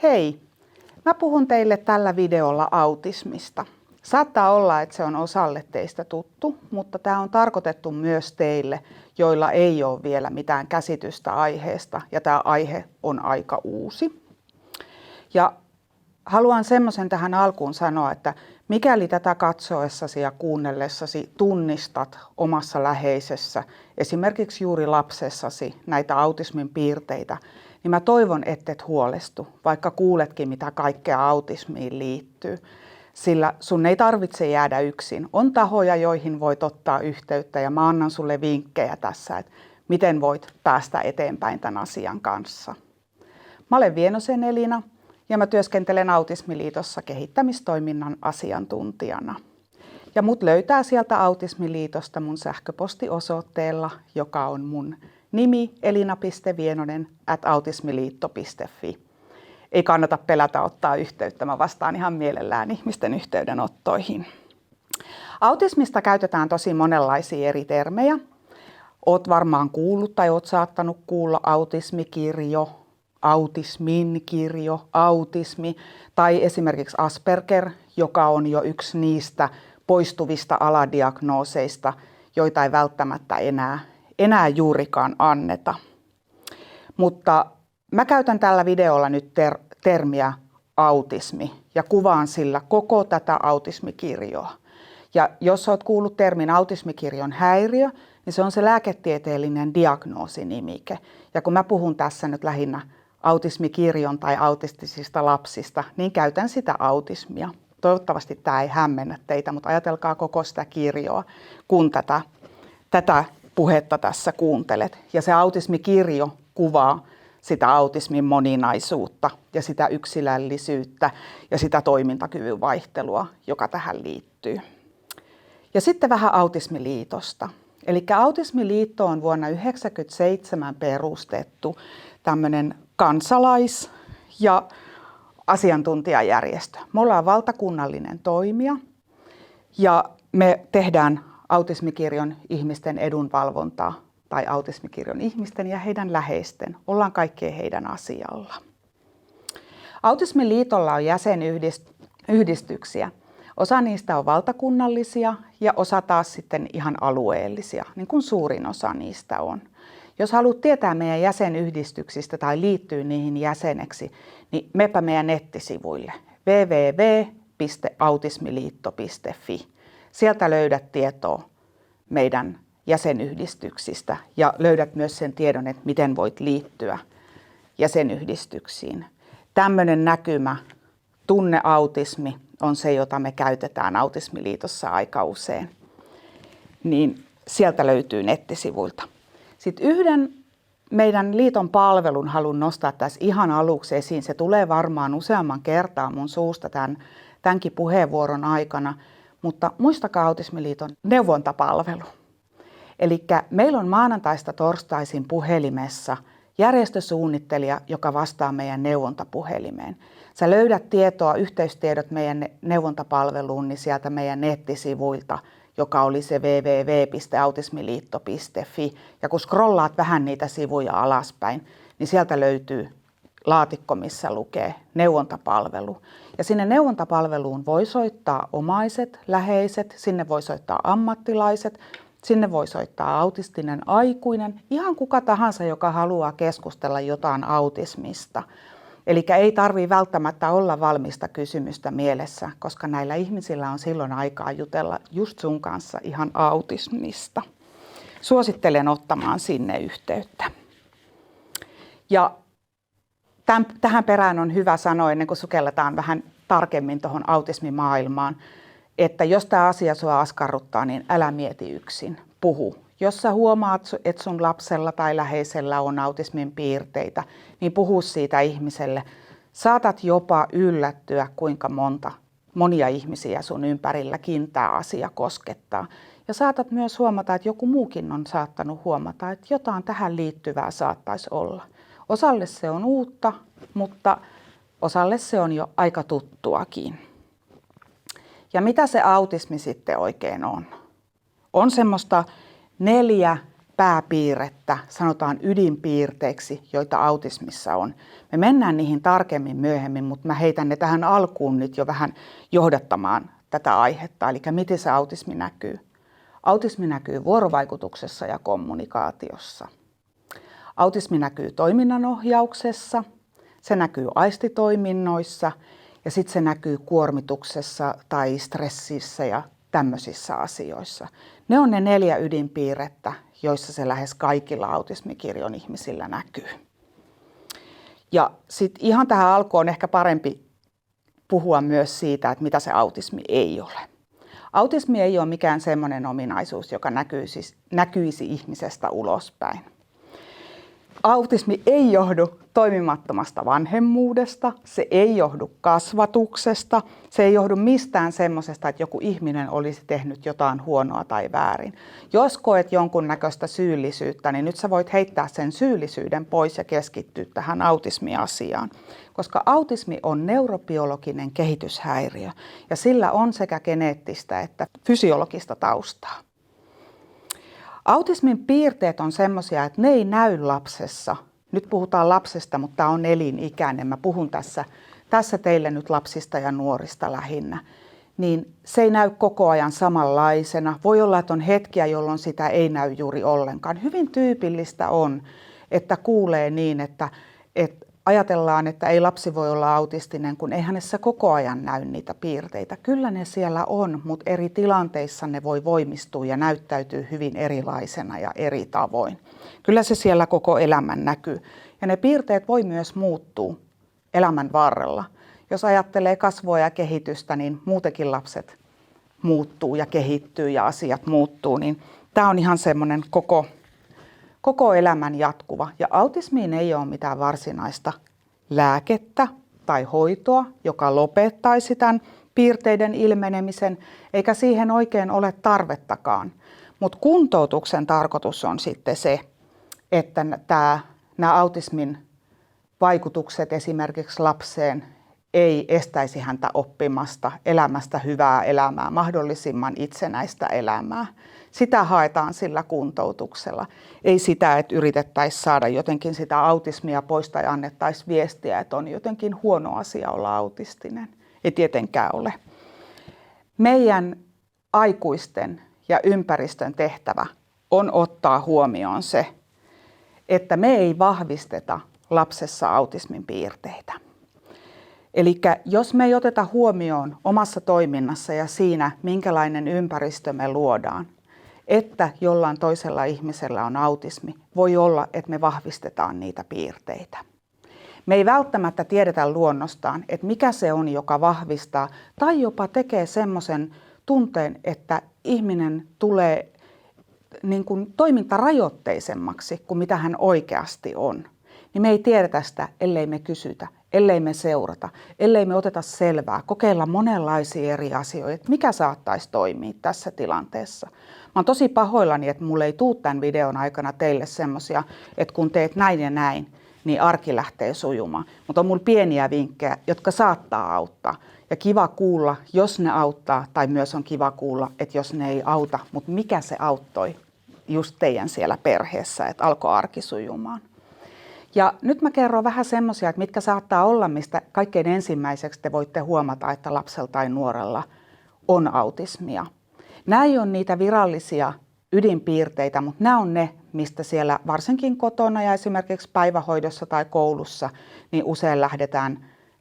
Hei! Mä puhun teille tällä videolla autismista. Saattaa olla, että se on osalle teistä tuttu, mutta tämä on tarkoitettu myös teille, joilla ei ole vielä mitään käsitystä aiheesta ja tämä aihe on aika uusi. Ja haluan semmoisen tähän alkuun sanoa, että mikäli tätä katsoessasi ja kuunnellessasi tunnistat omassa läheisessä, esimerkiksi juuri lapsessasi näitä autismin piirteitä, niin mä toivon, ettet huolestu, vaikka kuuletkin, mitä kaikkea autismiin liittyy. Sillä sun ei tarvitse jäädä yksin. On tahoja, joihin voit ottaa yhteyttä ja mä annan sulle vinkkejä tässä, että miten voit päästä eteenpäin tämän asian kanssa. Mä olen Vienosen Elina ja mä työskentelen Autismiliitossa kehittämistoiminnan asiantuntijana. Ja mut löytää sieltä Autismiliitosta mun sähköpostiosoitteella, joka on mun nimi elina.vienonen@autismiliitto.fi. Ei kannata pelätä ottaa yhteyttä, mä vastaan ihan mielellään ihmisten yhteydenottoihin. Autismista käytetään tosi monenlaisia eri termejä. Oot varmaan kuullut tai oot saattanut kuulla autismikirjo, autismin kirjo, autismi tai esimerkiksi Asperger, joka on jo yksi niistä poistuvista aladiagnooseista, joita ei välttämättä enää juurikaan anneta. Mutta mä käytän tällä videolla nyt termiä autismi ja kuvaan sillä koko tätä autismikirjoa. Ja jos olet kuullut termin autismikirjon häiriö, niin se on se lääketieteellinen diagnoosinimike. Ja kun mä puhun tässä nyt lähinnä autismikirjon tai autistisista lapsista, niin käytän sitä autismia. Toivottavasti tämä ei hämmennä teitä, mutta ajatelkaa koko sitä kirjoa, kun tätä puhetta tässä kuuntelet. Ja se autismikirjo kuvaa sitä autismin moninaisuutta ja sitä yksilöllisyyttä ja sitä toimintakyvyn vaihtelua, joka tähän liittyy. Ja sitten vähän Autismiliitosta. Eli Autismiliitto on vuonna 1997 perustettu tämmöinen kansalais- ja asiantuntijajärjestö. Me ollaan valtakunnallinen toimija ja me tehdään autismikirjon ihmisten edunvalvontaa tai autismikirjon ihmisten ja heidän läheisten. Ollaan kaikkien heidän asialla. Autismiliitolla on jäsenyhdistyksiä. Osa niistä on valtakunnallisia ja osa taas sitten ihan alueellisia, niin kuin suurin osa niistä on. Jos haluat tietää meidän jäsenyhdistyksistä tai liittyy niihin jäseneksi, niin meepä meidän nettisivuille www.autismiliitto.fi. Sieltä löydät tietoa meidän jäsenyhdistyksistä ja löydät myös sen tiedon, että miten voit liittyä jäsenyhdistyksiin. Tämmöinen näkymä, tunne autismi, on se, jota me käytetään Autismiliitossa aika usein. Niin sieltä löytyy nettisivuilta. Sitten yhden meidän liiton palvelun haluan nostaa tässä ihan aluksi esiin. Se tulee varmaan useamman kertaa mun suusta tämänkin puheenvuoron aikana, mutta muistakaa Autismiliiton neuvontapalvelu. Eli meillä on maanantaista torstaisin puhelimessa järjestösuunnittelija, joka vastaa meidän neuvontapuhelimeen. Sä löydät tietoa, yhteystiedot meidän neuvontapalveluun niin sieltä meidän nettisivuilta, joka oli se www.autismiliitto.fi. Ja kun scrollaat vähän niitä sivuja alaspäin, niin sieltä löytyy laatikko, missä lukee neuvontapalvelu. Ja sinne neuvontapalveluun voi soittaa omaiset, läheiset, sinne voi soittaa ammattilaiset, sinne voi soittaa autistinen aikuinen, ihan kuka tahansa, joka haluaa keskustella jotain autismista. Eli ei tarvitse välttämättä olla valmista kysymystä mielessä, koska näillä ihmisillä on silloin aikaa jutella just sun kanssa ihan autismista. Suosittelen ottamaan sinne yhteyttä. Ja tähän perään on hyvä sanoa, ennen kuin sukelletaan vähän tarkemmin tuohon autismimaailmaan, että jos tämä asia sua askarruttaa, niin älä mieti yksin, puhu. Jos sä huomaat, että sun lapsella tai läheisellä on autismin piirteitä, niin puhu siitä ihmiselle. Saatat jopa yllättyä, kuinka monia ihmisiä sun ympärilläkin tämä asia koskettaa. Ja saatat myös huomata, että joku muukin on saattanut huomata, että jotain tähän liittyvää saattaisi olla. Osalle se on uutta, mutta osalle se on jo aika tuttuakin. Ja mitä se autismi sitten oikein on? On semmoista 4 pääpiirrettä sanotaan ydinpiirteiksi, joita autismissa on. Me mennään niihin tarkemmin myöhemmin, mutta mä heitän ne tähän alkuun nyt jo vähän johdattamaan tätä aihetta. Eli miten se autismi näkyy? Autismi näkyy vuorovaikutuksessa ja kommunikaatiossa. Autismi näkyy toiminnanohjauksessa, se näkyy aistitoiminnoissa ja sitten se näkyy kuormituksessa tai stressissä ja tämmöisissä asioissa. Ne on ne 4 ydinpiirrettä, joissa se lähes kaikilla autismikirjon ihmisillä näkyy. Ja sitten ihan tähän alkuun on ehkä parempi puhua myös siitä, että mitä se autismi ei ole. Autismi ei ole mikään semmoinen ominaisuus, joka näkyisi ihmisestä ulospäin. Autismi ei johdu toimimattomasta vanhemmuudesta, se ei johdu kasvatuksesta, se ei johdu mistään semmoisesta, että joku ihminen olisi tehnyt jotain huonoa tai väärin. Jos koet jonkunnäköistä syyllisyyttä, niin nyt sä voit heittää sen syyllisyyden pois ja keskittyä tähän autismiasiaan. Koska autismi on neurobiologinen kehityshäiriö ja sillä on sekä geneettistä että fysiologista taustaa. Autismin piirteet on semmoisia, että ne ei näy lapsessa. Nyt puhutaan lapsesta, mutta tämä on elinikäinen. Mä puhun tässä teille nyt lapsista ja nuorista lähinnä. Niin se ei näy koko ajan samanlaisena. Voi olla, että on hetkiä, jolloin sitä ei näy juuri ollenkaan. Hyvin tyypillistä on, että kuulee niin, että ajatellaan, että ei lapsi voi olla autistinen, kun ei hänessä koko ajan näy niitä piirteitä. Kyllä ne siellä on, mutta eri tilanteissa ne voi voimistua ja näyttäytyy hyvin erilaisena ja eri tavoin. Kyllä se siellä koko elämän näkyy. Ja ne piirteet voi myös muuttua elämän varrella. Jos ajattelee kasvua ja kehitystä, niin muutenkin lapset muuttuu ja kehittyy ja asiat muuttuu. Niin tämä on ihan semmoinen koko elämän jatkuva. Ja autismiin ei ole mitään varsinaista lääkettä tai hoitoa, joka lopettaisi tämän piirteiden ilmenemisen, eikä siihen oikein ole tarvettakaan. Mutta kuntoutuksen tarkoitus on sitten se, että nämä autismin vaikutukset esimerkiksi lapseen ei estäisi häntä oppimasta elämästä hyvää elämää, mahdollisimman itsenäistä elämää. Sitä haetaan sillä kuntoutuksella. Ei sitä, että yritettäisiin saada jotenkin sitä autismia pois tai annettaisiin viestiä, että on jotenkin huono asia olla autistinen. Ei tietenkään ole. Meidän aikuisten ja ympäristön tehtävä on ottaa huomioon se, että me ei vahvisteta lapsessa autismin piirteitä. Eli jos me ei oteta huomioon omassa toiminnassa ja siinä, minkälainen ympäristö me luodaan, että jollain toisella ihmisellä on autismi, voi olla, että me vahvistetaan niitä piirteitä. Me ei välttämättä tiedetä luonnostaan, että mikä se on, joka vahvistaa tai jopa tekee semmoisen tunteen, että ihminen tulee niin kuin toimintarajoitteisemmaksi kuin mitä hän oikeasti on. Niin me ei tiedetä sitä, ellei me kysytä, ellei me seurata, ellei me oteta selvää, kokeilla monenlaisia eri asioita, että mikä saattaisi toimia tässä tilanteessa. Mä oon tosi pahoillani, että mulle ei tule tämän videon aikana teille semmoisia, että kun teet näin ja näin, niin arki lähtee sujumaan. Mutta on mulla pieniä vinkkejä, jotka saattaa auttaa. Ja kiva kuulla, jos ne auttaa, tai myös on kiva kuulla, että jos ne ei auta, mutta mikä se auttoi just teidän siellä perheessä, että alkoi arki sujumaan. Ja nyt mä kerron vähän semmoisia, että mitkä saattaa olla, mistä kaikkein ensimmäiseksi te voitte huomata, että lapsella tai nuorella on autismia. Nämä ei ole niitä virallisia ydinpiirteitä, mutta nämä on ne, mistä siellä varsinkin kotona ja esimerkiksi päivähoidossa tai koulussa, niin usein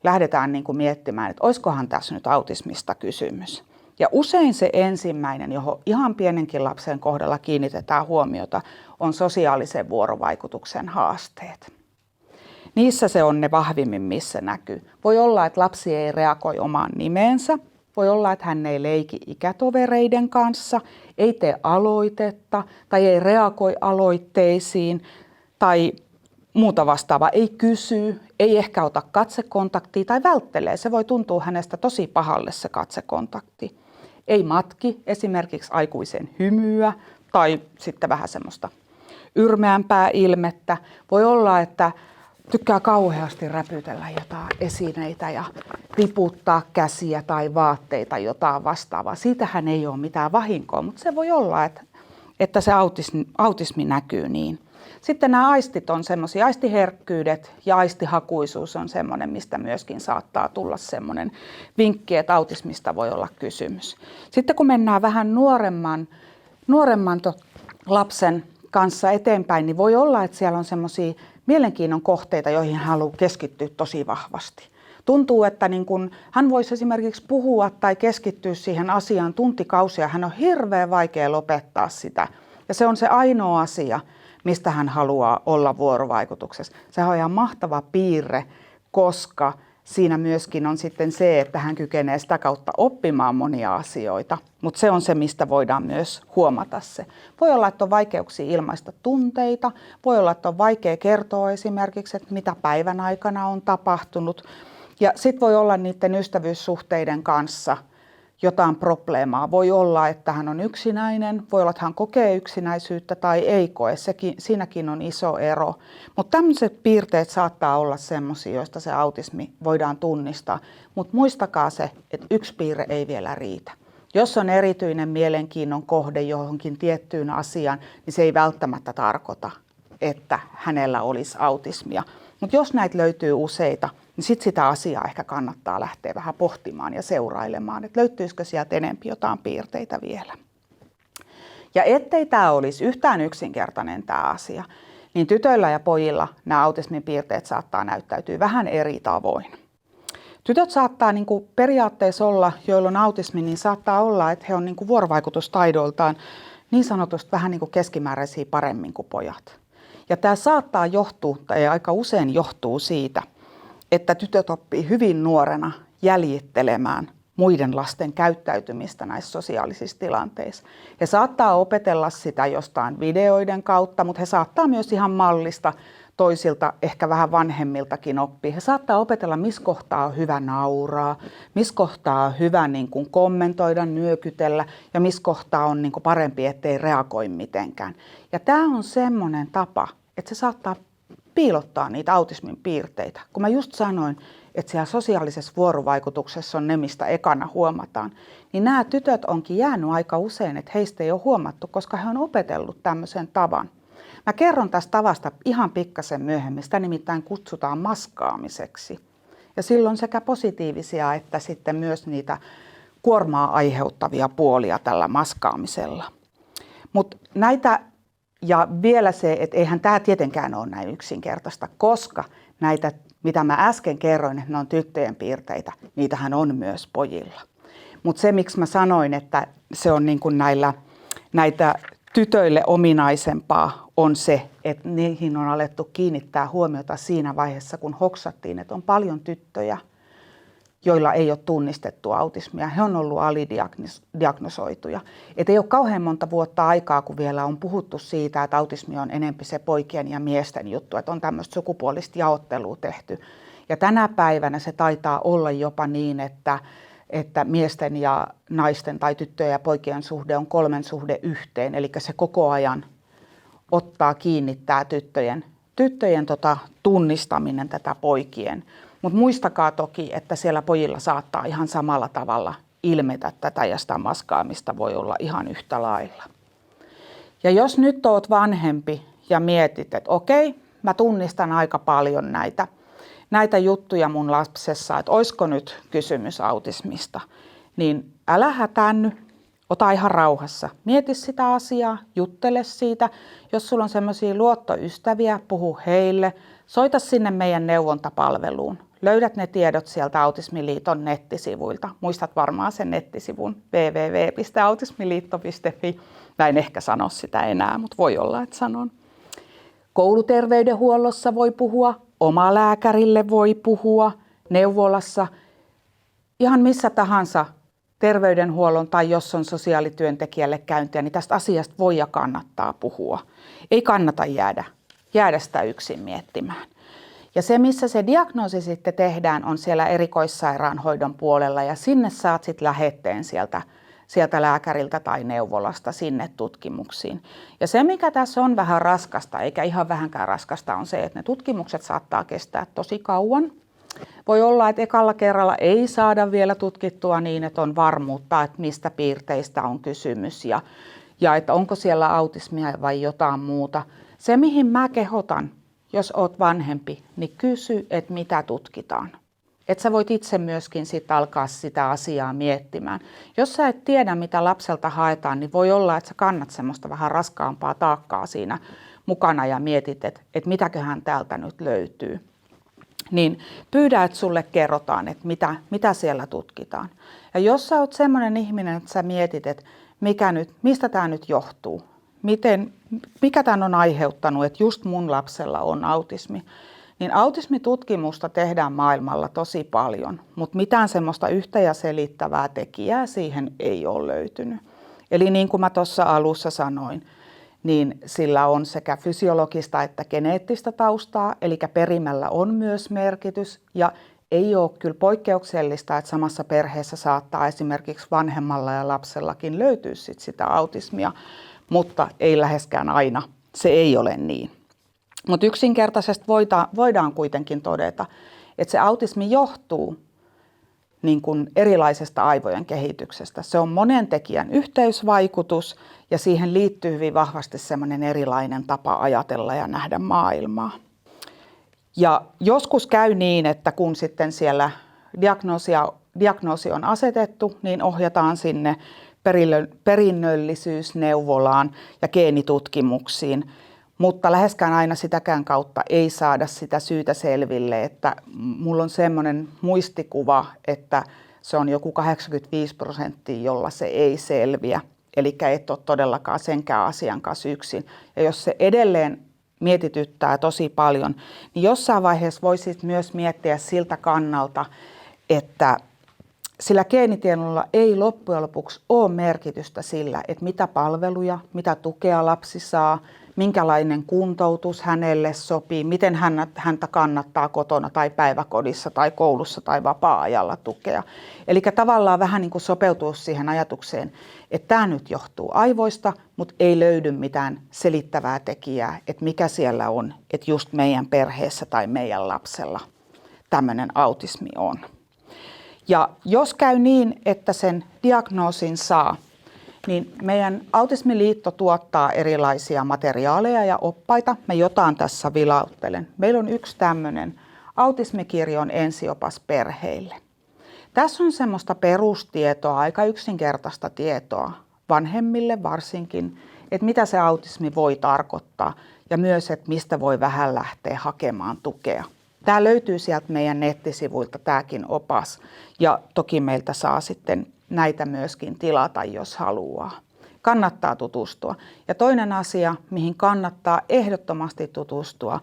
lähdetään niin kuin miettimään, että olisikohan tässä nyt autismista kysymys. Ja usein se ensimmäinen, johon ihan pienenkin lapsen kohdalla kiinnitetään huomiota, on sosiaalisen vuorovaikutuksen haasteet. Niissä se on ne vahvimmin, missä näkyy. Voi olla, että lapsi ei reagoi omaan nimeensä. Voi olla, että hän ei leiki ikätovereiden kanssa, ei tee aloitetta tai ei reagoi aloitteisiin tai muuta vastaavaa. Ei kysy, ei ehkä ota katsekontaktia tai välttelee. Se voi tuntua hänestä tosi pahalle se katsekontakti. Ei matki esimerkiksi aikuisen hymyä tai sitten vähän semmoista yrmeämpää ilmettä. Voi olla, että tykkää kauheasti räpytellä jotain esineitä ja riputtaa käsiä tai vaatteita, jotain vastaavaa. Siitähän ei ole mitään vahinkoa, mutta se voi olla, että että se autismi näkyy niin. Sitten nämä aistit on semmoisia, aistiherkkyydet ja aistihakuisuus on semmoinen, mistä myöskin saattaa tulla semmoinen vinkki, että autismista voi olla kysymys. Sitten kun mennään vähän nuoremman lapsen kanssa eteenpäin, niin voi olla, että siellä on semmoisia mielenkiinnon kohteita, joihin hän haluaa keskittyä tosi vahvasti. Tuntuu, että niin kun hän voisi esimerkiksi puhua tai keskittyä siihen asiaan tuntikausia, hän on hirveän vaikea lopettaa sitä. Ja se on se ainoa asia, mistä hän haluaa olla vuorovaikutuksessa. Se on ihan mahtava piirre, koska siinä myöskin on sitten se, että hän kykenee sitä kautta oppimaan monia asioita. Mutta se on se, mistä voidaan myös huomata se. Voi olla, että on vaikeuksia ilmaista tunteita. Voi olla, että on vaikea kertoa esimerkiksi, että mitä päivän aikana on tapahtunut. Ja sitten voi olla niiden ystävyyssuhteiden kanssa jotain probleemaa. Voi olla, että hän on yksinäinen, voi olla, että hän kokee yksinäisyyttä tai ei koe. Siinäkin on iso ero. Mutta tämmöiset piirteet saattaa olla semmoisia, joista se autismi voidaan tunnistaa. Mutta muistakaa se, että yksi piirre ei vielä riitä. Jos on erityinen mielenkiinnon kohde johonkin tiettyyn asiaan, niin se ei välttämättä tarkoita, että hänellä olisi autismia. Mutta jos näitä löytyy useita, niin sitten sitä asiaa ehkä kannattaa lähteä vähän pohtimaan ja seurailemaan, että löytyisikö sieltä enempi jotain piirteitä vielä. Ja ettei tämä olisi yhtään yksinkertainen tämä asia, niin tytöillä ja pojilla nämä autismin piirteet saattaa näyttäytyä vähän eri tavoin. Tytöt saattaa periaatteessa olla, joilla on autismi, niin saattaa olla, että he on vuorovaikutustaidoiltaan niin sanotusti vähän keskimääräisiä paremmin kuin pojat. Ja tämä saattaa johtua, tai aika usein johtuu siitä, että tytöt oppii hyvin nuorena jäljittelemään muiden lasten käyttäytymistä näissä sosiaalisissa tilanteissa. He saattaa opetella sitä jostain videoiden kautta, mutta he saattaa myös ihan mallista toisilta, ehkä vähän vanhemmiltakin oppia. He saattaa opetella, missä kohtaa on hyvä nauraa, missä kohtaa on hyvä kommentoida, nyökytellä ja missä kohtaa on parempi, ettei reagoi mitenkään. Ja tämä on semmoinen tapa, että se saattaa piilottaa niitä autismin piirteitä. Kun mä just sanoin, että siellä sosiaalisessa vuorovaikutuksessa on ne, mistä ekana huomataan, niin nämä tytöt onkin jäänyt aika usein, että heistä ei ole huomattu, koska he on opetellut tämmöisen tavan. Mä kerron tästä tavasta ihan pikkasen myöhemmin, sitä nimittäin kutsutaan maskaamiseksi. Ja silloin sekä positiivisia että sitten myös niitä kuormaa aiheuttavia puolia tällä maskaamisella. Mutta näitä, ja vielä se, että eihän tämä tietenkään ole näin yksinkertaista, koska näitä, mitä mä äsken kerroin, että ne on tyttöjen piirteitä, niitähän on myös pojilla. Mutta se, miksi mä sanoin, että se on näitä tytöille ominaisempaa, on se, että niihin on alettu kiinnittää huomiota siinä vaiheessa, kun hoksattiin, että on paljon tyttöjä, joilla ei ole tunnistettu autismia. He on ollut alidiagnosoituja. Et ei ole kauhean monta vuotta aikaa, kun vielä on puhuttu siitä, että autismi on enempi se poikien ja miesten juttu, että on tämmöistä sukupuolista jaottelua tehty. Ja tänä päivänä se taitaa olla jopa niin, että miesten ja naisten tai tyttöjen ja poikien suhde on 3 suhde 1, eli se koko ajan ottaa kiinni tämä tyttöjen tunnistaminen tätä poikien. Mutta muistakaa toki, että siellä pojilla saattaa ihan samalla tavalla ilmetä tätä ja sitä maskaamista voi olla ihan yhtä lailla. Ja jos nyt oot vanhempi ja mietit, että okei, mä tunnistan aika paljon näitä juttuja mun lapsessa, että olisiko nyt kysymys autismista, niin älä hätäänny, ota ihan rauhassa. Mieti sitä asiaa, juttele siitä. Jos sulla on semmoisia luottoystäviä, puhu heille. Soita sinne meidän neuvontapalveluun. Löydät ne tiedot sieltä Autismiliiton nettisivuilta. Muistat varmaan sen nettisivun www.autismiliitto.fi. Mä en ehkä sano sitä enää, mutta voi olla, että sanon. Kouluterveydenhuollossa voi puhua, omalääkärille voi puhua, neuvolassa, ihan missä tahansa terveydenhuollon tai jos on sosiaalityöntekijälle käyntiä, niin tästä asiasta voi ja kannattaa puhua. Ei kannata jäädä sitä yksin miettimään. Ja se, missä se diagnoosi sitten tehdään, on siellä erikoissairaanhoidon puolella ja sinne saat sitten lähetteen sieltä lääkäriltä tai neuvolasta sinne tutkimuksiin. Ja se, mikä tässä on vähän raskasta, eikä ihan vähänkään raskasta, on se, että ne tutkimukset saattaa kestää tosi kauan. Voi olla, että ekalla kerralla ei saada vielä tutkittua niin, että on varmuutta, että mistä piirteistä on kysymys. ja että onko siellä autismia vai jotain muuta. Se, mihin mä kehotan, jos oot vanhempi, niin kysy, että mitä tutkitaan. Että sä voit itse myöskin sitten alkaa sitä asiaa miettimään. Jos sä et tiedä, mitä lapselta haetaan, niin voi olla, että sä kannat semmoista vähän raskaampaa taakkaa siinä mukana ja mietit, että mitäköhän täältä nyt löytyy. Niin pyydä, että sulle kerrotaan, että mitä siellä tutkitaan. Ja jos sä oot semmoinen ihminen, että sä mietit, että mistä tämä nyt johtuu, mikä tämän on aiheuttanut, että just mun lapsella on autismi, niin autismitutkimusta tehdään maailmalla tosi paljon, mutta mitään semmoista yhtä ja selittävää tekijää siihen ei ole löytynyt. Eli niin kuin mä tuossa alussa sanoin, niin sillä on sekä fysiologista että geneettistä taustaa, eli perimällä on myös merkitys, ja ei ole kyllä poikkeuksellista, että samassa perheessä saattaa esimerkiksi vanhemmalla ja lapsellakin löytyä sitä autismia, mutta ei läheskään aina. Se ei ole niin. Mutta yksinkertaisesti voidaan kuitenkin todeta, että se autismi johtuu niin kuin erilaisesta aivojen kehityksestä. Se on monen tekijän yhteysvaikutus ja siihen liittyy hyvin vahvasti semmoinen erilainen tapa ajatella ja nähdä maailmaa. Ja joskus käy niin, että kun sitten siellä diagnoosi on asetettu, niin ohjataan sinne perinnöllisyysneuvolaan ja geenitutkimuksiin. Mutta läheskään aina sitäkään kautta ei saada sitä syytä selville, että mulla on semmoinen muistikuva, että se on joku 85%, jolla se ei selviä. Eli et ole todellakaan senkään asian kanssa yksin. Ja jos se edelleen mietityttää tosi paljon, niin jossain vaiheessa voisit myös miettiä siltä kannalta, että sillä geenitiedolla ei loppujen lopuksi ole merkitystä sillä, että mitä palveluja, mitä tukea lapsi saa, minkälainen kuntoutus hänelle sopii, miten häntä kannattaa kotona tai päiväkodissa tai koulussa tai vapaa-ajalla tukea. Eli tavallaan vähän niin kuin sopeutua siihen ajatukseen, että tämä nyt johtuu aivoista, mutta ei löydy mitään selittävää tekijää, että mikä siellä on, että just meidän perheessä tai meidän lapsella tämmöinen autismi on. Ja jos käy niin, että sen diagnoosin saa, niin meidän Autismiliitto tuottaa erilaisia materiaaleja ja oppaita. Mä jotain tässä vilauttelen. Meillä on yksi tämmöinen autismikirjon ensiopas perheille. Tässä on semmoista perustietoa, aika yksinkertaista tietoa vanhemmille varsinkin, että mitä se autismi voi tarkoittaa ja myös, että mistä voi vähän lähteä hakemaan tukea. Tämä löytyy sieltä meidän nettisivuilta, tämäkin opas, ja toki meiltä saa sitten näitä myöskin tilata, jos haluaa. Kannattaa tutustua. Ja toinen asia, mihin kannattaa ehdottomasti tutustua,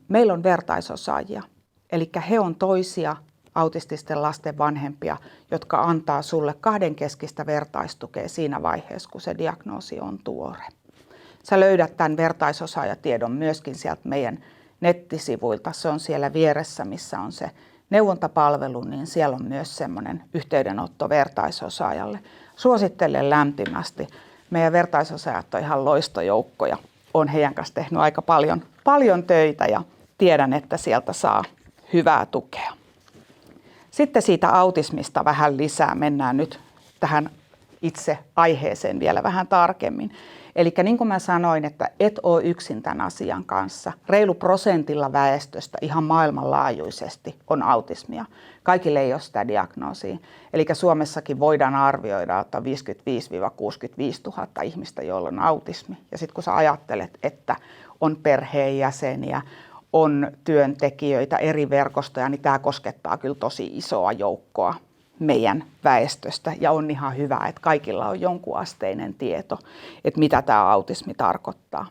meillä on vertaisosaajia. Eli he on toisia autististen lasten vanhempia, jotka antaa sulle kahdenkeskistä vertaistukea siinä vaiheessa, kun se diagnoosi on tuore. Sä löydät tämän vertaisosaajatiedon myöskin sieltä meidän nettisivuilta. Se on siellä vieressä, missä on se neuvontapalvelu, niin siellä on myös semmoinen yhteydenotto vertaisosaajalle. Suosittelen lämpimästi. Meidän vertaisosaajat on ihan loistojoukko ja olen heidän kanssa tehnyt aika paljon töitä ja tiedän, että sieltä saa hyvää tukea. Sitten siitä autismista vähän lisää. Mennään nyt tähän itse aiheeseen vielä vähän tarkemmin. Eli niin kuin mä sanoin, että et ole yksin tämän asian kanssa. Reilu prosentilla väestöstä ihan maailmanlaajuisesti on autismia. Kaikille ei ole sitä diagnoosia. Eli Suomessakin voidaan arvioida, että on 55 000–65 000 ihmistä, joilla on autismi. Ja sitten kun sä ajattelet, että on perheenjäseniä, on työntekijöitä, eri verkostoja, niin tämä koskettaa kyllä tosi isoa joukkoa meidän väestöstä. Ja on ihan hyvä, että kaikilla on jonkunasteinen tieto, että mitä tämä autismi tarkoittaa.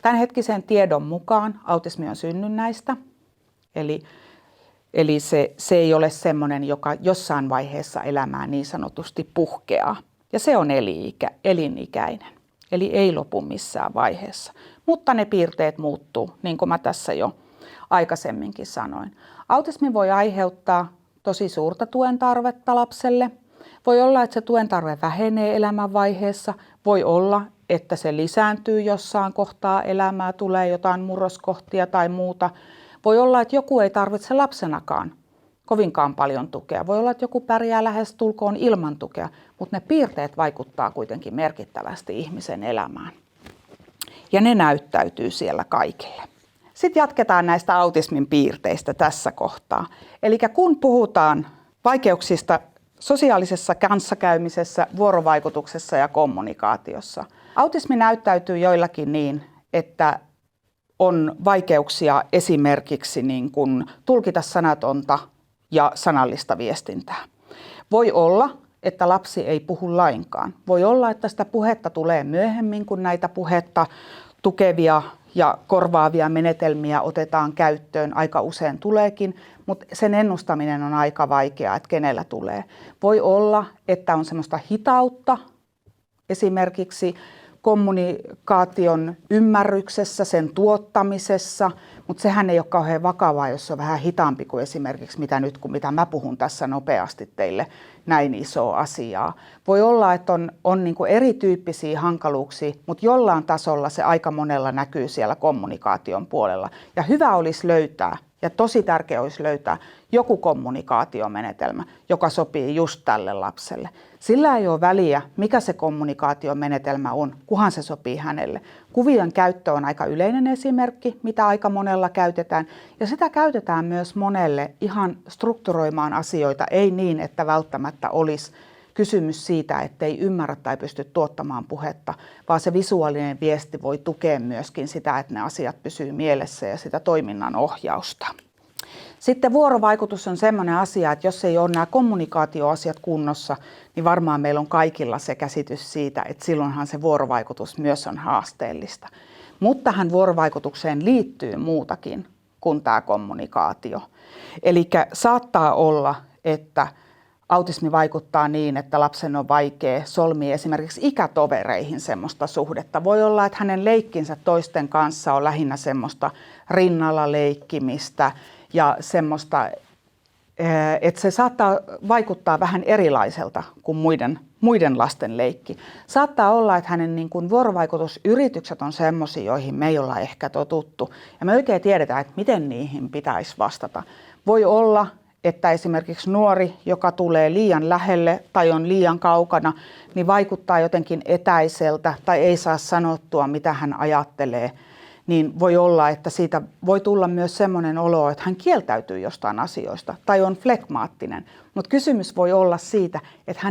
Tämänhetkisen tiedon mukaan autismi on synnynnäistä, eli se ei ole semmoinen, joka jossain vaiheessa elämää niin sanotusti puhkeaa. Ja se on elinikäinen, eli ei lopu missään vaiheessa. Mutta ne piirteet muuttuu, niin kuin mä tässä jo aikaisemminkin sanoin. Autismi voi aiheuttaa tosi suurta tuen tarvetta lapselle. Voi olla, että se tuen tarve vähenee elämänvaiheessa. Voi olla, että se lisääntyy jossain kohtaa elämää, tulee jotain murroskohtia tai muuta. Voi olla, että joku ei tarvitse lapsenakaan kovinkaan paljon tukea. Voi olla, että joku pärjää lähestulkoon ilman tukea, mutta ne piirteet vaikuttaa kuitenkin merkittävästi ihmisen elämään. Ja ne näyttäytyy siellä kaikille. Sitten jatketaan näistä autismin piirteistä tässä kohtaa. Eli kun puhutaan vaikeuksista sosiaalisessa kanssakäymisessä, vuorovaikutuksessa ja kommunikaatiossa, autismi näyttäytyy joillakin niin, että on vaikeuksia esimerkiksi niin kuin tulkita sanatonta ja sanallista viestintää. Voi olla, että lapsi ei puhu lainkaan. Voi olla, että sitä puhetta tulee myöhemmin, kun näitä puhetta tukevia ja korvaavia menetelmiä otetaan käyttöön. Aika usein tuleekin, mutta sen ennustaminen on aika vaikeaa, että kenellä tulee. Voi olla, että on semmoista hitautta esimerkiksi kommunikaation ymmärryksessä, sen tuottamisessa, mutta sehän ei ole kauhean vakavaa, jos se on vähän hitaampi kuin esimerkiksi mitä mä puhun tässä nopeasti teille näin isoa asiaa. Voi olla, että on niin kuin erityyppisiä hankaluuksia, mutta jollain tasolla se aika monella näkyy siellä kommunikaation puolella. Ja hyvä olisi löytää, ja tosi tärkeää olisi löytää joku kommunikaatiomenetelmä, joka sopii just tälle lapselle. Sillä ei ole väliä, mikä se kommunikaatiomenetelmä on, kunhan se sopii hänelle. Kuvien käyttö on aika yleinen esimerkki, mitä aika monella käytetään. Ja sitä käytetään myös monelle ihan strukturoimaan asioita, ei niin, että välttämättä olisi kysymys siitä, ettei ymmärrä tai pysty tuottamaan puhetta, vaan se visuaalinen viesti voi tukea myöskin sitä, että ne asiat pysyy mielessä ja sitä toiminnan ohjausta. Sitten vuorovaikutus on sellainen asia, että jos ei ole nämä kommunikaatioasiat kunnossa, niin varmaan meillä on kaikilla se käsitys siitä, että silloinhan se vuorovaikutus myös on haasteellista. Mutta tähän vuorovaikutukseen liittyy muutakin kuin tämä kommunikaatio. Eli saattaa olla, että autismi vaikuttaa niin, että lapsen on vaikea solmia esimerkiksi ikätovereihin semmoista suhdetta. Voi olla, että hänen leikkinsä toisten kanssa on lähinnä semmoista rinnalla leikkimistä ja semmoista, että se saattaa vaikuttaa vähän erilaiselta kuin muiden lasten leikki. Saattaa olla, että hänen niin kuin vuorovaikutusyritykset on semmoisia, joihin me ei olla ehkä totuttu. Ja me oikein tiedetään, että miten niihin pitäisi vastata. Voi olla, että esimerkiksi nuori, joka tulee liian lähelle tai on liian kaukana, niin vaikuttaa jotenkin etäiseltä tai ei saa sanottua, mitä hän ajattelee. Niin voi olla, että siitä voi tulla myös semmoinen olo, että hän kieltäytyy jostain asioista tai on flegmaattinen. Mutta kysymys voi olla siitä, että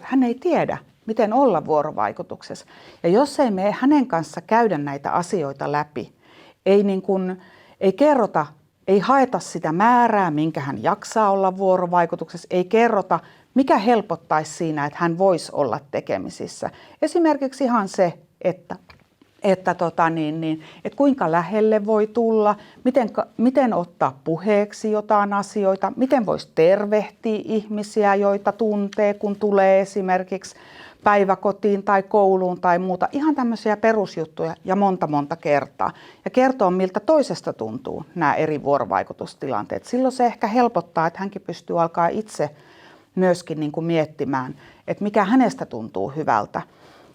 hän ei tiedä, miten olla vuorovaikutuksessa. Ja jos ei me hänen kanssa käydä näitä asioita läpi, ei kerrota, ei haeta sitä määrää, minkä hän jaksaa olla vuorovaikutuksessa, ei kerrota, mikä helpottaisi siinä, että hän voisi olla tekemisissä. Esimerkiksi ihan se, että kuinka lähelle voi tulla, miten ottaa puheeksi jotain asioita, miten voisi tervehtiä ihmisiä, joita tuntee, kun tulee esimerkiksi päiväkotiin tai kouluun tai muuta. Ihan tämmöisiä perusjuttuja ja monta kertaa. Ja kertoo, miltä toisesta tuntuu nämä eri vuorovaikutustilanteet. Silloin se ehkä helpottaa, että hänkin pystyy alkaa itse myöskin niin kuin miettimään, että mikä hänestä tuntuu hyvältä.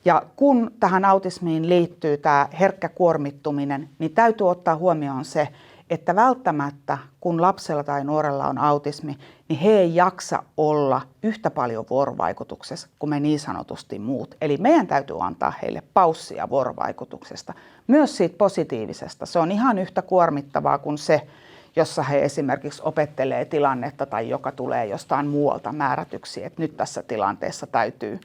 Ja kun tähän autismiin liittyy tämä herkkä kuormittuminen, niin täytyy ottaa huomioon se, että välttämättä kun lapsella tai nuorella on autismi, niin he ei jaksa olla yhtä paljon vuorovaikutuksessa kuin me niin sanotusti muut. Eli meidän täytyy antaa heille paussia vuorovaikutuksesta, myös siitä positiivisesta. Se on ihan yhtä kuormittavaa kuin se, jossa he esimerkiksi opettelee tilannetta tai joka tulee jostain muualta määrätyksi, että nyt tässä tilanteessa täytyy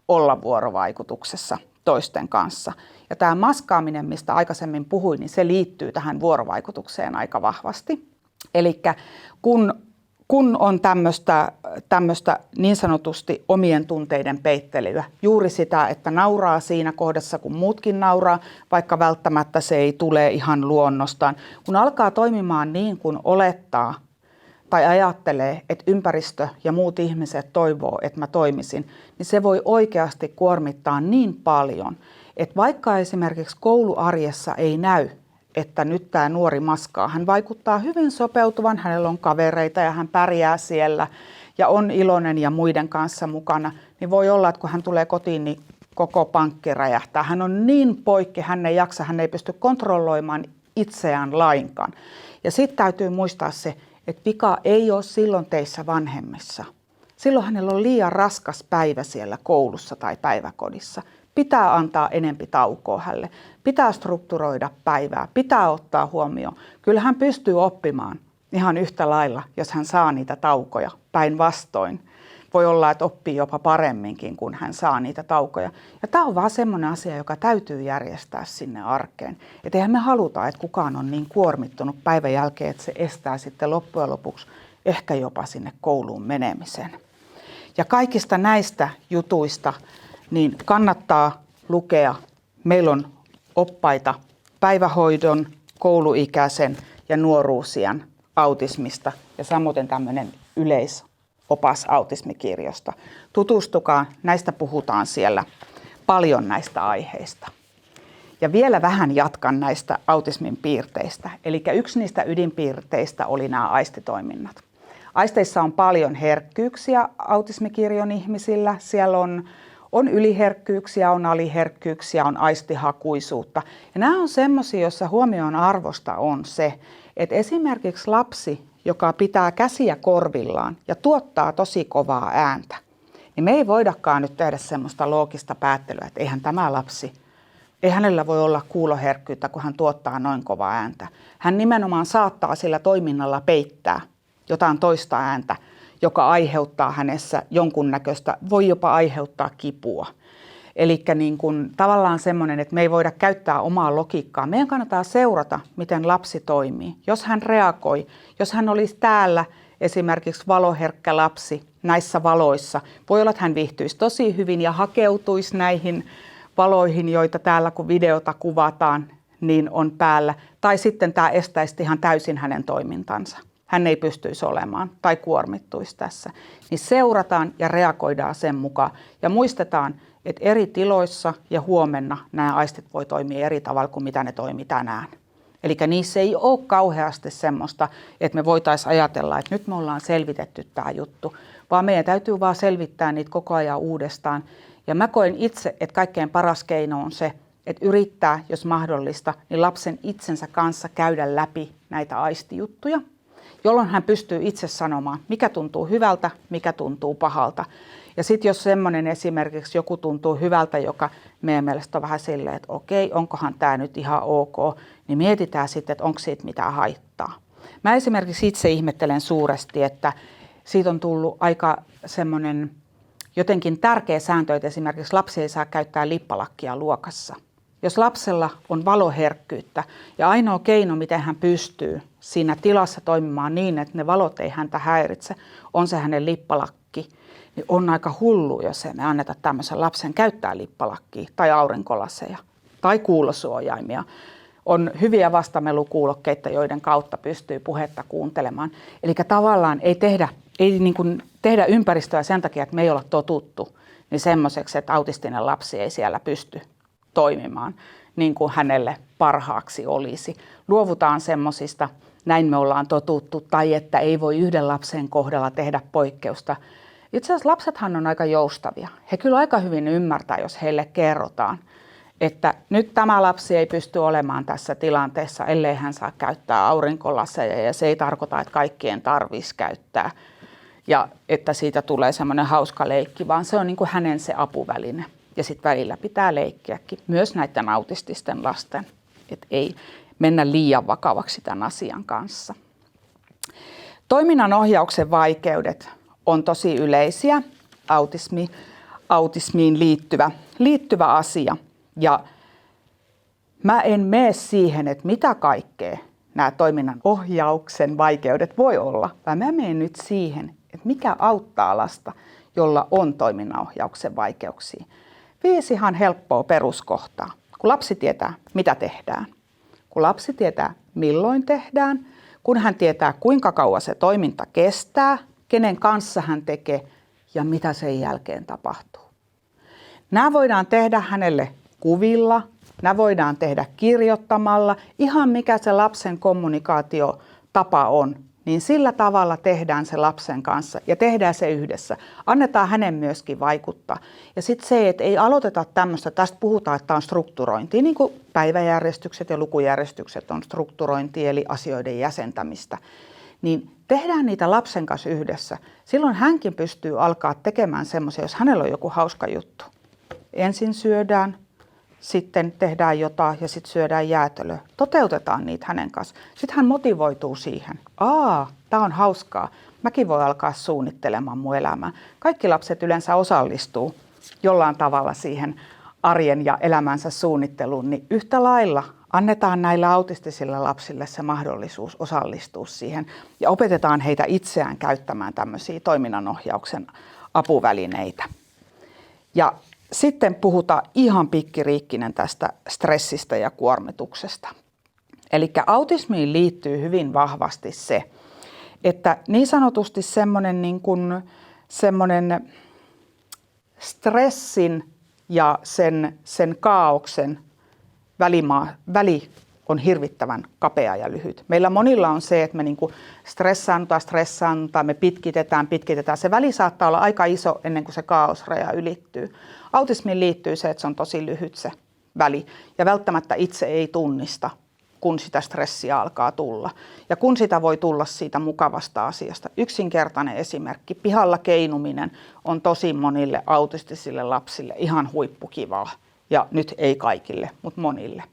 olla vuorovaikutuksessa toisten kanssa. Ja tämä maskaaminen, mistä aikaisemmin puhuin, niin se liittyy tähän vuorovaikutukseen aika vahvasti. Eli kun on tämmöistä niin sanotusti omien tunteiden peittelyä, juuri sitä, että nauraa siinä kohdassa, kun muutkin nauraa, vaikka välttämättä se ei tule ihan luonnostaan. Kun alkaa toimimaan niin kuin olettaa tai ajattelee, että ympäristö ja muut ihmiset toivoo, että mä toimisin, niin se voi oikeasti kuormittaa niin paljon, että vaikka esimerkiksi kouluarjessa ei näy, että nyt tämä nuori maskaa, hän vaikuttaa hyvin sopeutuvan, hänellä on kavereita ja hän pärjää siellä ja on iloinen ja muiden kanssa mukana, niin voi olla, että kun hän tulee kotiin, niin koko pankki räjähtää. Hän on niin poikki, hän ei jaksa, hän ei pysty kontrolloimaan itseään lainkaan. Ja sitten täytyy muistaa se, että vika ei ole silloin teissä vanhemmissa. Silloin hänellä on liian raskas päivä siellä koulussa tai päiväkodissa. Pitää antaa enempi taukoa hänelle. Pitää strukturoida päivää. Pitää ottaa huomioon. Kyllä hän pystyy oppimaan ihan yhtä lailla, jos hän saa niitä taukoja päinvastoin. Voi olla, että oppii jopa paremminkin, kun hän saa niitä taukoja. Ja tämä on vaan semmoinen asia, joka täytyy järjestää sinne arkeen. Että eihän me haluta, että kukaan on niin kuormittunut päivän jälkeen, että se estää sitten loppujen lopuksi ehkä jopa sinne kouluun menemisen. Ja kaikista näistä jutuista niin kannattaa lukea. Meillä on oppaita päivähoidon, kouluikäisen ja nuoruusiän autismista ja samoin tämmöinen yleisopas autismikirjosta. Tutustukaa, näistä puhutaan siellä paljon näistä aiheista. Ja vielä vähän jatkan näistä autismin piirteistä. Eli yksi niistä ydinpiirteistä oli nämä aistitoiminnat. Aisteissa on paljon herkkyyksiä autismikirjon ihmisillä. Siellä on yliherkkyyksiä, on aliherkkyyksiä, on aistihakuisuutta. Ja nämä on semmoisia, joissa huomioon arvosta on se, että esimerkiksi lapsi, joka pitää käsiä korvillaan ja tuottaa tosi kovaa ääntä, niin me ei voidakaan nyt tehdä semmoista loogista päättelyä, että eihän tämä lapsi, ei hänellä voi olla kuuloherkkyyttä, kun hän tuottaa noin kovaa ääntä. Hän nimenomaan saattaa sillä toiminnalla peittää jotain toista ääntä, joka aiheuttaa hänessä jonkunnäköistä, voi jopa aiheuttaa kipua. Eli niin kuin tavallaan semmoinen, että me ei voida käyttää omaa logiikkaa. Meidän kannattaa seurata, miten lapsi toimii. Jos hän reagoi, jos hän olisi täällä esimerkiksi valoherkkä lapsi näissä valoissa, voi olla, että hän viihtyisi tosi hyvin ja hakeutuisi näihin valoihin, joita täällä kun videota kuvataan, niin on päällä. Tai sitten tämä estäisi ihan täysin hänen toimintansa. Hän ei pystyisi olemaan tai kuormittuisi tässä. Niin seurataan ja reagoidaan sen mukaan. Ja muistetaan, että eri tiloissa ja huomenna nämä aistit voi toimia eri tavalla kuin mitä ne toimii tänään. Eli niissä ei ole kauheasti semmoista, että me voitaisiin ajatella, että nyt me ollaan selvitetty tämä juttu, vaan meidän täytyy vaan selvittää niitä koko ajan uudestaan. Ja mä koen itse, että kaikkein paras keino on se, että yrittää, jos mahdollista, niin lapsen itsensä kanssa käydä läpi näitä aistijuttuja, jolloin hän pystyy itse sanomaan, mikä tuntuu hyvältä, mikä tuntuu pahalta. Ja sitten jos semmoinen esimerkiksi joku tuntuu hyvältä, joka meidän mielestä on vähän silleen, että okei, onkohan tämä nyt ihan ok, niin mietitään sitten, että onko siitä mitään haittaa. Mä esimerkiksi itse ihmettelen suuresti, että siitä on tullut aika semmoinen jotenkin tärkeä sääntö, että esimerkiksi lapsi ei saa käyttää lippalakkia luokassa. Jos lapsella on valoherkkyyttä ja ainoa keino, miten hän pystyy siinä tilassa toimimaan niin, että ne valot ei häntä häiritse, on se hänen lippalakki, niin on aika hullu, jos ei me anneta tämmöisen lapsen käyttää lippalakkia tai aurinkolaseja tai kuulosuojaimia. On hyviä vastamelukuulokkeita, joiden kautta pystyy puhetta kuuntelemaan. Eli tavallaan ei tehdä ympäristöä sen takia, että me ei olla totuttu, niin semmoiseksi, että autistinen lapsi ei siellä pysty toimimaan niin kuin hänelle parhaaksi olisi. Luovutaan semmoisista, näin me ollaan totuttu, tai että ei voi yhden lapsen kohdalla tehdä poikkeusta. Itse asiassa lapsethan on aika joustavia. He kyllä aika hyvin ymmärtää, jos heille kerrotaan, että nyt tämä lapsi ei pysty olemaan tässä tilanteessa, ellei hän saa käyttää aurinkolaseja, ja se ei tarkoita, että kaikkien tarvitsisi käyttää, ja että siitä tulee semmoinen hauska leikki, vaan se on niin kuin hänen se apuväline. Ja sitten välillä pitää leikkiäkin, myös näiden autististen lasten, että ei mennä liian vakavaksi tämän asian kanssa. Toiminnan ohjauksen vaikeudet on tosi yleisiä, autismiin liittyvä asia. Ja mä en mene siihen, että mitä kaikkea nämä toiminnan ohjauksen vaikeudet voi olla, vaan mä menen nyt siihen, että mikä auttaa lasta, jolla on toiminnanohjauksen vaikeuksia. 5 ihan helppoa peruskohtaa. Kun lapsi tietää, mitä tehdään, kun lapsi tietää, milloin tehdään, kun hän tietää, kuinka kauan se toiminta kestää, kenen kanssa hän tekee ja mitä sen jälkeen tapahtuu. Nämä voidaan tehdä hänelle kuvilla, nämä voidaan tehdä kirjoittamalla, ihan mikä se lapsen kommunikaatiotapa on, niin sillä tavalla tehdään se lapsen kanssa ja tehdään se yhdessä. Annetaan hänen myöskin vaikuttaa. Ja sitten se, että ei aloiteta tämmöistä, tästä puhutaan, että tämä on strukturointi, niin kuin päiväjärjestykset ja lukujärjestykset on strukturointi, eli asioiden jäsentämistä. niin tehdään niitä lapsen kanssa yhdessä. Silloin hänkin pystyy alkaa tekemään semmoisia, jos hänellä on joku hauska juttu. Ensin syödään, sitten tehdään jotain ja sitten syödään jäätelöä. Toteutetaan niitä hänen kanssa. Sitten hän motivoituu siihen. Tämä on hauskaa. Mäkin voin alkaa suunnittelemaan mun elämää. Kaikki lapset yleensä osallistuu jollain tavalla siihen arjen ja elämänsä suunnitteluun, niin yhtä lailla annetaan näille autistisille lapsille se mahdollisuus osallistua siihen ja opetetaan heitä itseään käyttämään tämmöisiä toiminnanohjauksen apuvälineitä. Ja sitten puhutaan ihan pikkiriikkinen tästä stressistä ja kuormituksesta. Eli autismiin liittyy hyvin vahvasti se, että niin sanotusti semmoinen stressin ja sen kaaoksen väli on hirvittävän kapea ja lyhyt. Meillä monilla on se, että me stressaannutaan, me pitkitetään. Se väli saattaa olla aika iso ennen kuin se kaaosraja ylittyy. Autismiin liittyy se, että se on tosi lyhyt se väli ja välttämättä itse ei tunnista, kun sitä stressiä alkaa tulla. Ja kun sitä voi tulla siitä mukavasta asiasta. Yksinkertainen esimerkki. Pihalla keinuminen on tosi monille autistisille lapsille ihan huippukivaa. Ja nyt ei kaikille, mutta monille.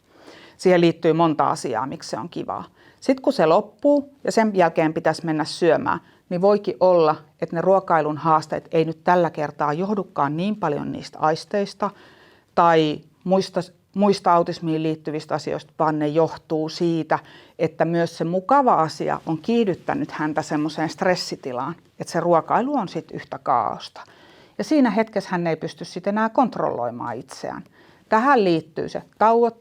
Siihen liittyy monta asiaa, miksi se on kivaa. Sitten kun se loppuu ja sen jälkeen pitäisi mennä syömään, niin voikin olla, että ne ruokailun haasteet ei nyt tällä kertaa johdukaan niin paljon niistä aisteista tai muista autismiin liittyvistä asioista, vaan ne johtuu siitä, että myös se mukava asia on kiihdyttänyt häntä semmoiseen stressitilaan, että se ruokailu on sitten yhtä kaaosta. Ja siinä hetkessä hän ei pysty sitten enää kontrolloimaan itseään. Tähän liittyy se tauot.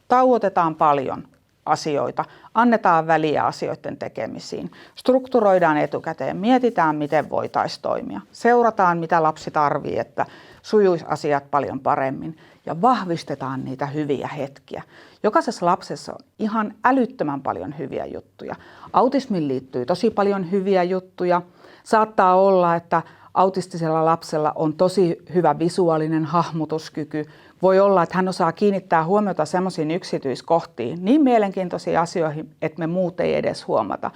Tauotetaan paljon asioita, annetaan väliä asioiden tekemisiin, strukturoidaan etukäteen, mietitään miten voitaisiin toimia, seurataan mitä lapsi tarvitsee, että sujuisi asiat paljon paremmin ja vahvistetaan niitä hyviä hetkiä. Jokaisessa lapsessa on ihan älyttömän paljon hyviä juttuja. Autismiin liittyy tosi paljon hyviä juttuja. Saattaa olla, että autistisella lapsella on tosi hyvä visuaalinen hahmotuskyky. Voi olla, että hän osaa kiinnittää huomiota semmoisiin yksityiskohtiin, niin mielenkiintoisiin asioihin, että me muut ei edes huomata.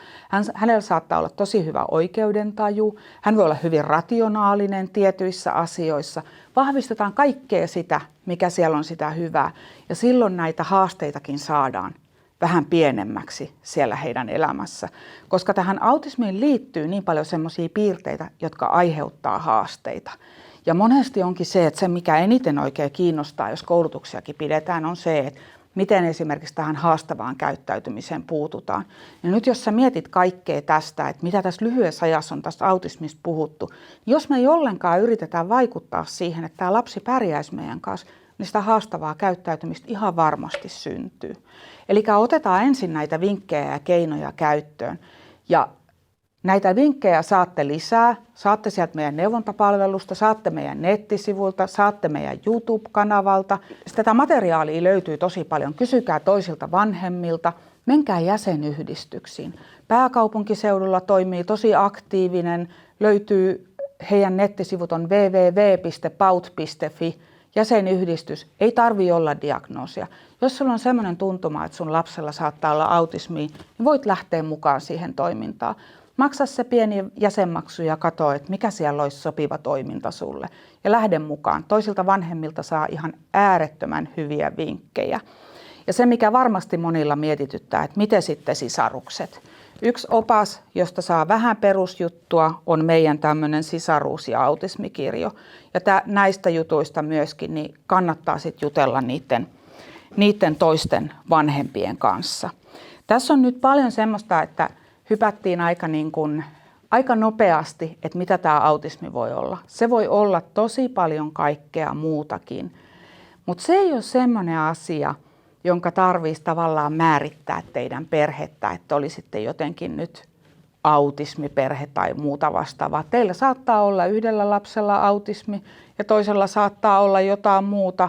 Hänellä saattaa olla tosi hyvä oikeudentaju, hän voi olla hyvin rationaalinen tietyissä asioissa. Vahvistetaan kaikkea sitä, mikä siellä on sitä hyvää, ja silloin näitä haasteitakin saadaan vähän pienemmäksi siellä heidän elämässä, koska tähän autismiin liittyy niin paljon semmoisia piirteitä, jotka aiheuttaa haasteita. Ja monesti onkin se, että se mikä eniten oikein kiinnostaa, jos koulutuksiakin pidetään, on se, että miten esimerkiksi tähän haastavaan käyttäytymiseen puututaan. Ja nyt jos sä mietit kaikkea tästä, että mitä tässä lyhyessä ajassa on tästä autismista puhuttu, niin jos me ei ollenkaan yritetä vaikuttaa siihen, että tämä lapsi pärjäisi meidän kanssa, niin sitä haastavaa käyttäytymistä ihan varmasti syntyy. Eli otetaan ensin näitä vinkkejä ja keinoja käyttöön. Ja näitä vinkkejä saatte lisää. Saatte sieltä meidän neuvontapalvelusta, saatte meidän nettisivuilta, saatte meidän YouTube-kanavalta. Tätä materiaalia löytyy tosi paljon. Kysykää toisilta vanhemmilta. Menkää jäsenyhdistyksiin. Pääkaupunkiseudulla toimii tosi aktiivinen. Löytyy heidän nettisivut on www.paut.fi. Jäsenyhdistys, ei tarvitse olla diagnoosia. Jos sulla on sellainen tuntuma, että sun lapsella saattaa olla autismia, niin voit lähteä mukaan siihen toimintaan. Maksa se pieni jäsenmaksu ja katso, että mikä siellä olisi sopiva toiminta sulle. Ja lähde mukaan. Toisilta vanhemmilta saa ihan äärettömän hyviä vinkkejä. Ja se, mikä varmasti monilla mietityttää, että miten sitten sisarukset. Yksi opas, josta saa vähän perusjuttua, on meidän tämmöinen sisaruus- ja autismikirjo. Ja näistä jutuista myöskin niin kannattaa sitten jutella niiden toisten vanhempien kanssa. Tässä on nyt paljon semmoista, että hypättiin aika nopeasti, että mitä tämä autismi voi olla. Se voi olla tosi paljon kaikkea muutakin, mutta se ei ole semmoinen asia, jonka tarvitsisi tavallaan määrittää teidän perhettä, että olisitte jotenkin nyt autismiperhe tai muuta vastaavaa. Teillä saattaa olla yhdellä lapsella autismi ja toisella saattaa olla jotain muuta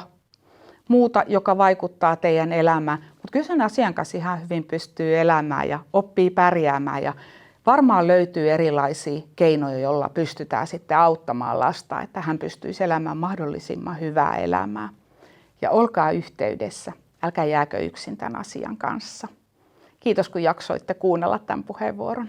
joka vaikuttaa teidän elämään. Mutta kyllä sen asian kanssa ihan hyvin pystyy elämään ja oppii pärjäämään ja varmaan löytyy erilaisia keinoja, joilla pystytään sitten auttamaan lasta, että hän pystyisi elämään mahdollisimman hyvää elämää. Ja olkaa yhteydessä. Älkää jääkö yksin tämän asian kanssa. Kiitos kun jaksoitte kuunnella tämän puheenvuoron.